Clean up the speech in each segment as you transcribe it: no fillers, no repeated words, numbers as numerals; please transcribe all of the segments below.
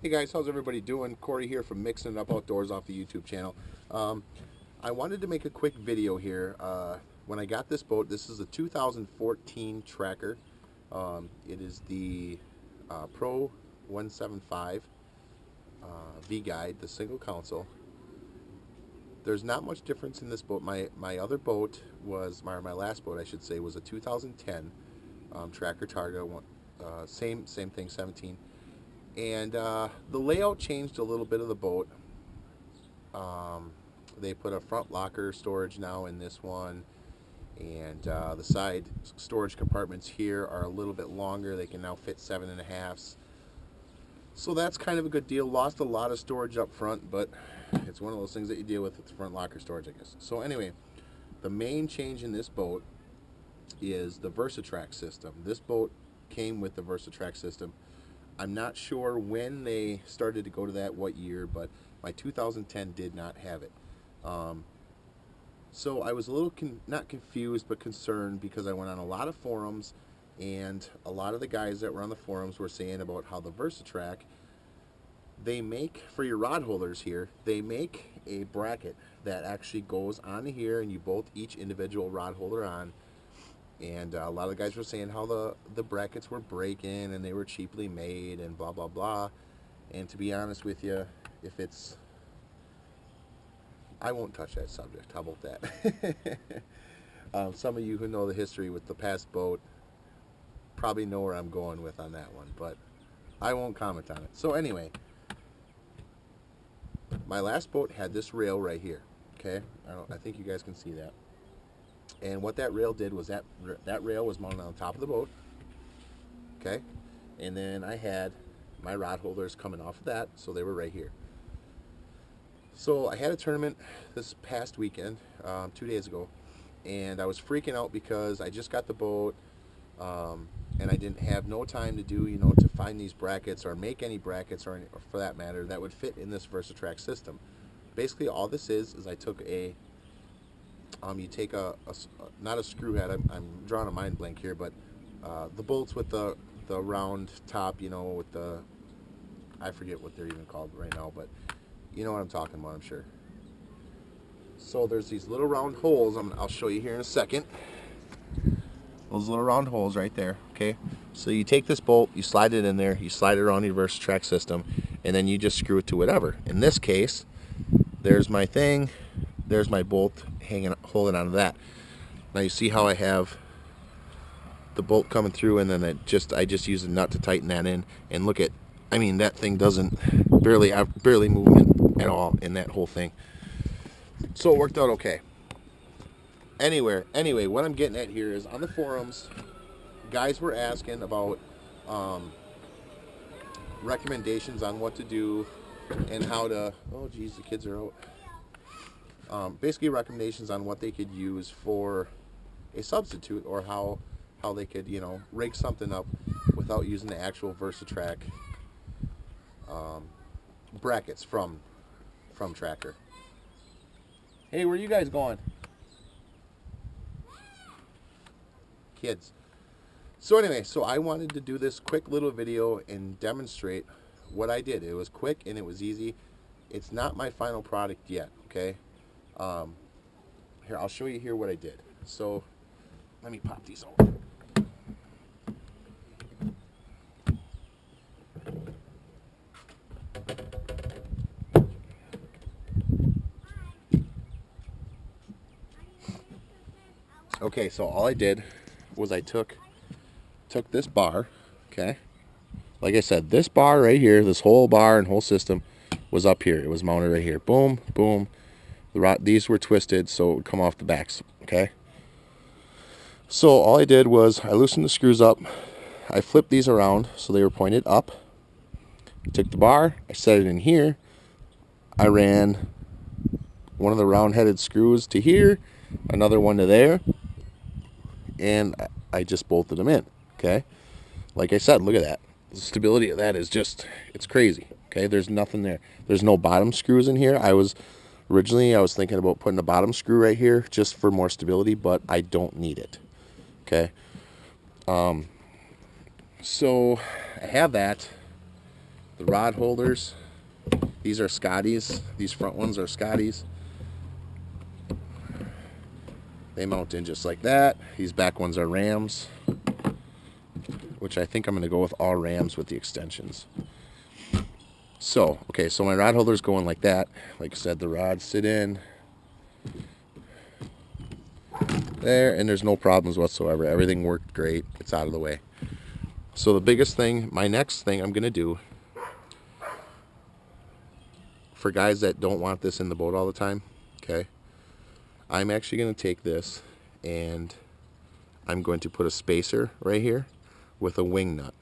Hey guys, how's everybody doing? Corey here from Mixinitupoutdoors off the YouTube channel. I wanted to make a quick video here. When I got this boat, this is a 2014 Tracker. It is the Pro 175 V-Guide, the single console. There's not much difference in this boat. My other boat was, my last boat I should say, was a 2010 Tracker Targa, same thing, 17. And the layout changed a little bit of the boat. They put a front locker storage now in this one, and the side storage compartments here are a little bit longer. They can now fit 7.5s. So that's kind of a good deal. Lost a lot of storage up front, but it's one of those things that you deal with the front locker storage, I guess. So anyway, the main change in this boat is the VersaTrack system. This boat came with the VersaTrack system. I'm not sure when they started to go to that, what year, but my 2010 did not have it. So I was a little, not confused, but concerned, because I went on a lot of forums, and a lot of the guys that were on the forums were saying about how the VersaTrack, they make, for your rod holders here, they make a bracket that actually goes onto here, and you bolt each individual rod holder on. And a lot of the guys were saying how the brackets were breaking and they were cheaply made and blah blah blah. And to be honest with you, if it's, I won't touch that subject. How about that? Some of you who know the history with the past boat probably know where I'm going with on that one, but I won't comment on it. So anyway, my last boat had this rail right here. Okay, I think you guys can see that. And what that rail did was that rail was mounted on the top of the boat, okay? And then I had my rod holders coming off of that, so they were right here. So I had a tournament this past weekend, 2 days ago, and I was freaking out because I just got the boat, and I didn't have no time to do, to find these brackets or make any brackets, or for that matter, that would fit in this VersaTrack system. Basically, all this is I took a you take not a screw head, I'm drawing a mind blank here, but the bolts with the round top, with the, I forget what they're even called right now, but you know what I'm talking about, I'm sure. So there's these little round holes, I'll show you here in a second. Those little round holes right there, okay? So you take this bolt, you slide it in there, you slide it around your VersaTrack system, and then you just screw it to whatever. In this case, there's my thing, there's my bolt holding onto that. Now you see how I have the bolt coming through, and then I just use a nut to tighten that in. And look at, that thing doesn't barely movement at all in that whole thing. So it worked out okay. Anyway, what I'm getting at here is on the forums, guys were asking about recommendations on what to do and how to. Oh geez, the kids are out. Basically recommendations on what they could use for a substitute, or how they could rig something up without using the actual VersaTrack brackets from Tracker. Hey, where are you guys going? Kids. So anyway, so I wanted to do this quick little video and demonstrate what I did. It was quick and it was easy. It's not my final product yet, okay? Here, I'll show you here what I did. So let me pop these over. Okay, so all I did was I took this bar, okay? Like I said, this bar right here, this whole bar and whole system was up here. It was mounted right here. Boom, boom. These were twisted, so it would come off the backs, okay? So all I did was I loosened the screws up. I flipped these around so they were pointed up. I took the bar, I set it in here. I ran one of the round-headed screws to here, another one to there, and I just bolted them in, okay? Like I said, look at that. The stability of that is just, it's crazy, okay? There's nothing there. There's no bottom screws in here. Originally, I was thinking about putting a bottom screw right here just for more stability, but I don't need it, okay? So I have that. The rod holders, these are Scotties. These front ones are Scotties. They mount in just like that. These back ones are Rams, which I think I'm going to go with all Rams with the extensions. So, okay, so my rod holder's going like that. Like I said, the rods sit in there, and there's no problems whatsoever. Everything worked great. It's out of the way. So the biggest thing, my next thing I'm going to do, for guys that don't want this in the boat all the time, okay, I'm actually going to take this and I'm going to put a spacer right here with a wing nut.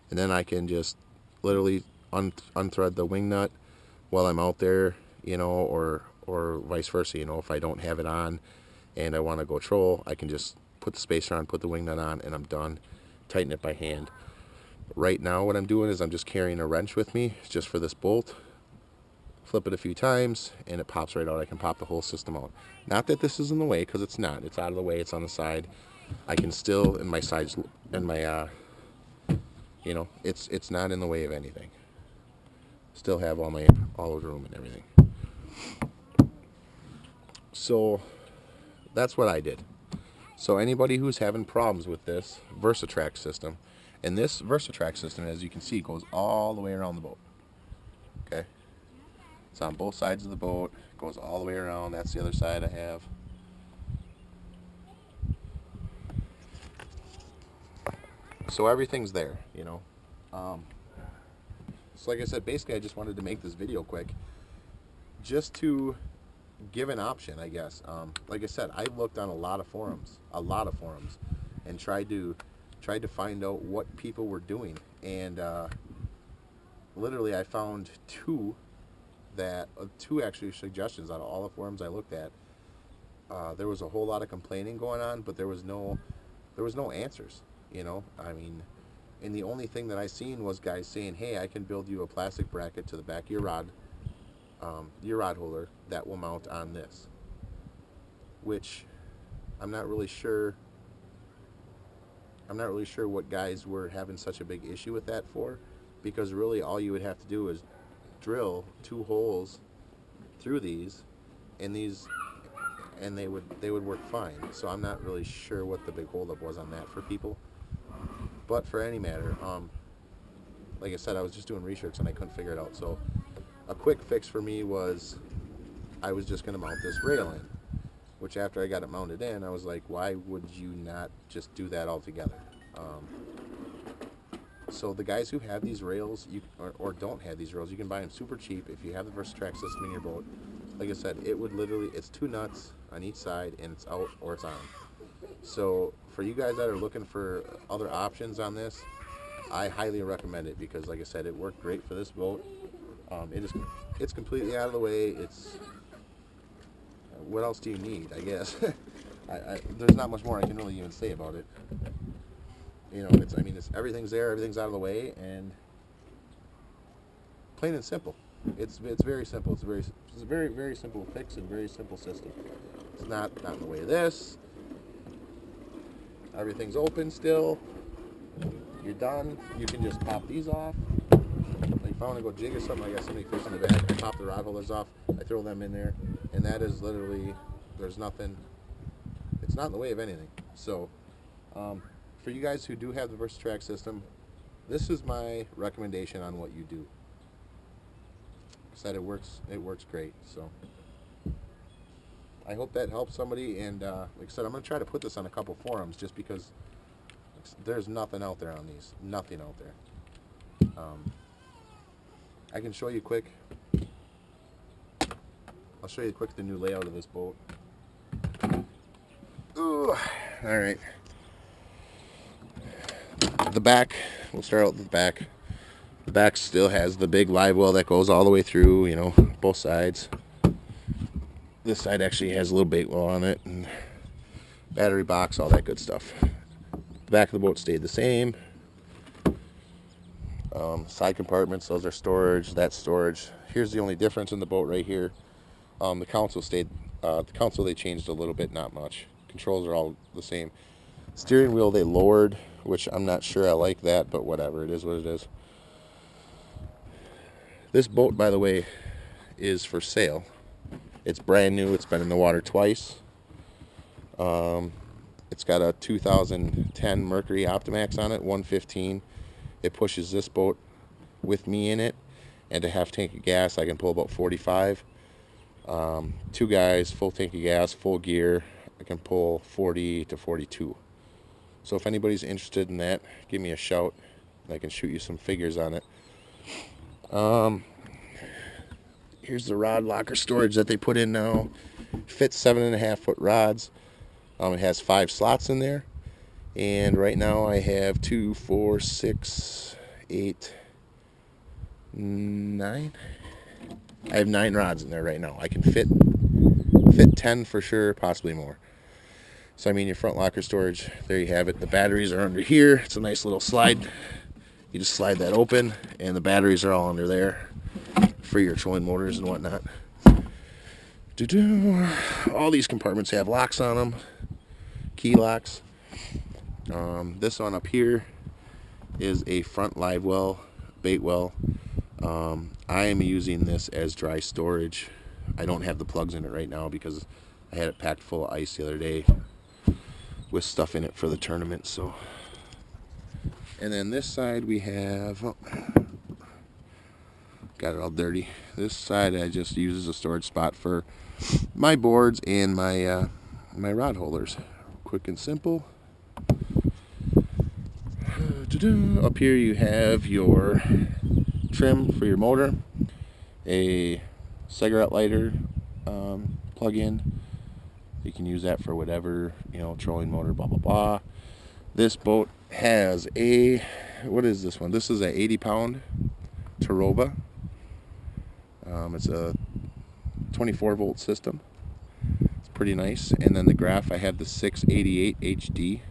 And then I can just literally unthread the wing nut while I'm out there, you know, or vice versa, you know, if I don't have it on and I want to go troll, I can just put the spacer on, put the wing nut on, and I'm done. Tighten it by hand. Right now what I'm doing is I'm just carrying a wrench with me just for this bolt. Flip it a few times and it pops right out. I can pop the whole system out. Not that this is in the way, because it's not. It's out of the way. It's on the side. I can still, in my sides, in my, you know, it's not in the way of anything. Still have all the room and everything. So that's what I did. So anybody who's having problems with this VersaTrack system, and this VersaTrack system, as you can see, goes all the way around the boat. Okay, it's on both sides of the boat. It goes all the way around. That's the other side I have. So everything's there, you know. So like I said, basically I just wanted to make this video quick, just to give an option, I guess. Like I said, I looked on a lot of forums, and tried to find out what people were doing, and literally I found two actually suggestions out of all the forums I looked at. There was a whole lot of complaining going on, but there was no answers, you know. I mean, and the only thing that I seen was guys saying, hey, I can build you a plastic bracket to the back of your rod holder that will mount on this, which I'm not really sure what guys were having such a big issue with that for, because really all you would have to do is drill 2 holes through these, and they would work fine. So I'm not really sure what the big holdup was on that for people. But for any matter, like I said, I was just doing research and I couldn't figure it out. So a quick fix for me was I was just going to mount this rail in, which after I got it mounted in, I was like, why would you not just do that altogether? So the guys who have these rails, or don't have these rails, you can buy them super cheap if you have the VersaTrack system in your boat. Like I said, it would literally, it's 2 nuts on each side and it's out or it's on. So for you guys that are looking for other options on this, I highly recommend it, because like I said, it worked great for this boat. It's completely out of the way. It's, what else do you need, I guess? There's not much more I can really even say about it. You know, everything's there, everything's out of the way, and plain and simple. It's very simple. It's a very, very simple fix and very simple system. It's not in the way of this. Everything's open still. You're done. You can just pop these off. Like if I want to go jig or something, I got somebody fish in the back, I pop the rod holders off, I throw them in there, and that is literally, there's nothing, it's not in the way of anything. So for you guys who do have the VersaTrack system, this is my recommendation on what you do. Like I said, it works great. So I hope that helps somebody, and like I said, I'm going to try to put this on a couple forums, just because there's nothing out there on these. Nothing out there. I can show you quick. I'll show you quick the new layout of this boat. Ooh, all right. The back, we'll start out with the back. The back still has the big live well that goes all the way through, you know, both sides. This side actually has a little bait well on it, and battery box, all that good stuff. The back of the boat stayed the same. Side compartments, those are storage, that's storage. Here's the only difference in the boat right here. The console stayed, the console they changed a little bit, not much. Controls are all the same. Steering wheel they lowered, which I'm not sure I like that, but whatever, it is what it is. This boat, by the way, is for sale. It's brand new. It's been in the water twice. It's got a 2010 Mercury Optimax on it, 115. It pushes this boat with me in it, and a half tank of gas I can pull about 45. 2 guys, full tank of gas, full gear, I can pull 40 to 42. So if anybody's interested in that, give me a shout. I can shoot you some figures on it. Here's the rod locker storage that they put in now. Fits 7.5 foot rods. It has 5 slots in there, and right now I have 2, 4, 6, 8, 9. I have 9 rods in there right now. I can fit 10 for sure, possibly more. So I mean, your front locker storage, there you have it. The batteries are under here. It's a nice little slide. You just slide that open, and the batteries are all under there for your trolling motors and whatnot. All these compartments have locks on them, key locks. This one up here is a front live well, bait well. I am using this as dry storage. I don't have the plugs in it right now because I had it packed full of ice the other day with stuff in it for the tournament. So, and then this side we have, got it all dirty. This side I just use as a storage spot for my boards and my my rod holders. Quick and simple. Up here you have your trim for your motor, a cigarette lighter plug-in. You can use that for whatever, you know, trolling motor, blah blah blah. This boat has a, what is this one? This is a 80-pound Taroba. It's a 24-volt system. It's pretty nice. And then the graph, I have the 688 HD.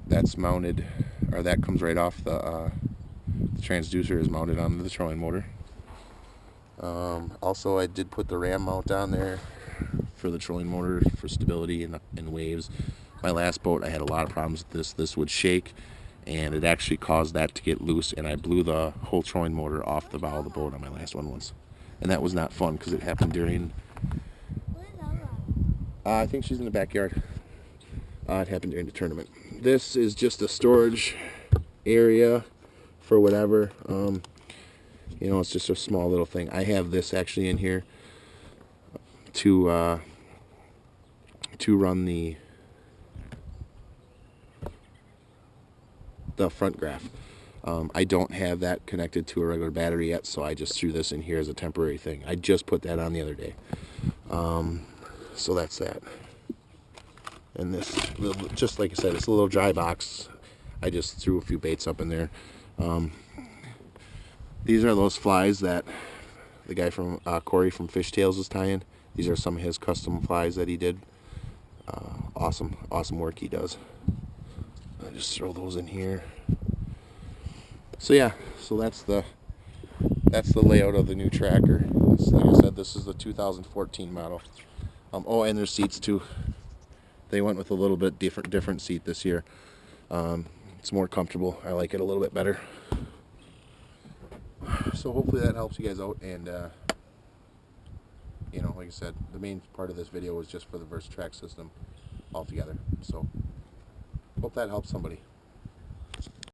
That's mounted, or that comes right off the transducer is mounted onto the trolling motor. Also, I did put the ram mount on there for the trolling motor for stability and waves. My last boat, I had a lot of problems with this. This would shake, and it actually caused that to get loose, and I blew the whole trolling motor off the bow of the boat on my last one once. And that was not fun because it happened during... I think she's in the backyard. It happened during the tournament. This is just a storage area for whatever. You know, it's just a small little thing. I have this actually in here to run the front graph. I don't have that connected to a regular battery yet, so I just threw this in here as a temporary thing. I just put that on the other day. So that's that. And this little, just like I said, it's a little dry box. I just threw a few baits up in there. These are those flies that the guy from Corey from Fishtails is tying. These are some of his custom flies that he did. Awesome work he does. I just throw those in here. So yeah, so that's the layout of the new tracker. Like I said, this is the 2014 model. Oh, and there's seats too. They went with a little bit different seat this year. It's more comfortable. I like it a little bit better. So hopefully that helps you guys out. And you know, like I said, the main part of this video was just for the VersaTrack system altogether. So hope that helps somebody.